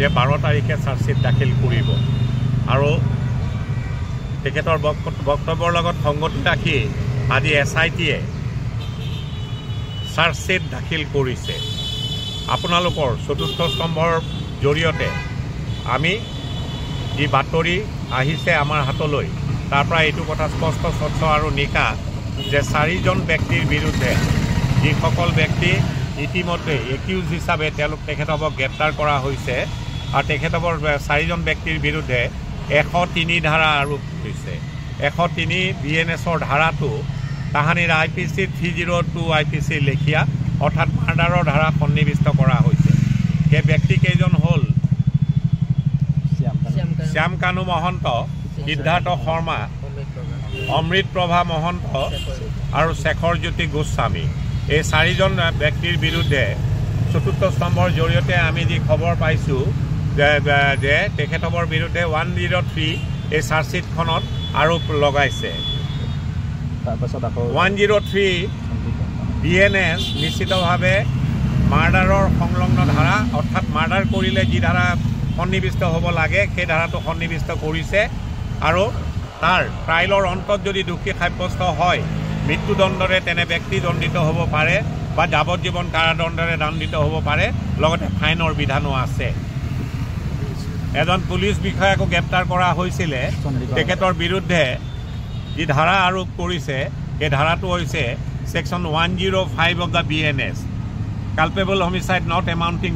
যে 12 তাৰিখে চাৰ্জশ্বিট দাখিল কৰিব আৰু তেখেতৰ বক্তব্যৰ লগত সংগতি ৰাখি আজি SIT-য়ে চাৰ্জশ্বিট দাখিল কৰিছে। আপোনালোকৰ চতুৰ্থ স্তম্ভৰ জৰিয়তে আমি যি বাতৰি আহিছে আমাৰ হাতলৈ তাৰ পৰা এইটো কথা স্পষ্ট স্বচ্ছ আৰু নিকা যে 4জন ব্যক্তিৰ বিৰুদ্ধে যিসকল ব্যক্তি ইতিমধ্যে একিউজ হিচাপে তেখেতক গ্ৰেপ্তাৰ কৰা হৈছে আৰু তেখেতকৰ 4জন ব্যক্তিৰ বিৰুদ্ধে 103 ধাৰা আৰোপ হৈছে। 103 BNS-ৰ ধাৰাটো তাহানিৰ IPC 302 IPC লেখিয়া অৰ্থাৎ মাৰ্ডাৰৰ ধাৰা সন্নিৱিষ্ট কৰা হৈছে। সেই ব্যক্তিকেইজন হ'ল শ্যাম কানু মহন্ত, সিদ্ধাৰ্থ শৰ্মা, অমৃত প্ৰভা মহন্ত আৰু শেখৰ জ্যোতি গোস্বামী। এই 4জন ব্যক্তিৰ বিৰুদ্ধে চতুৰ্থ স্তম্ভৰ জৰিয়তে আমি যি খবৰ পাইছোঁ যে তেখেতৰ বিৰুদ্ধে 103 এই চাৰ্জশ্বিটখনত আৰোপ লগাইছে। 103 BNS নিশ্চিতভাৱে মাৰ্ডাৰৰ সংলগ্ন ধাৰা অৰ্থাৎ মাৰ্ডাৰ কৰিলে যি ধাৰা সন্নিৱিষ্ট হ'ব লাগে সেই ধাৰাটো সন্নিৱিষ্ট কৰিছে আৰু তাৰ ট্ৰায়েলৰ অন্তত যদি দোষী সাব্যস্ত হয় মৃত্যুদণ্ডৰে তেনে ব্যক্তি দণ্ডিত হ'ব পাৰে বা যাৱজ্জীৱন কাৰাদণ্ডৰে দণ্ডিত হ'ব পাৰে, লগতে ফাইনৰ বিধানো আছে। এজন পুলিচ বিষয়াকো গ্ৰেপ্তাৰ কৰা হৈছিলে। তেখেতৰ বিৰুদ্ধে যি ধাৰা আৰোপ কৰিছে সেই ধাৰাটো হৈছে Section 105 of the BNS, culpable homicide not amounting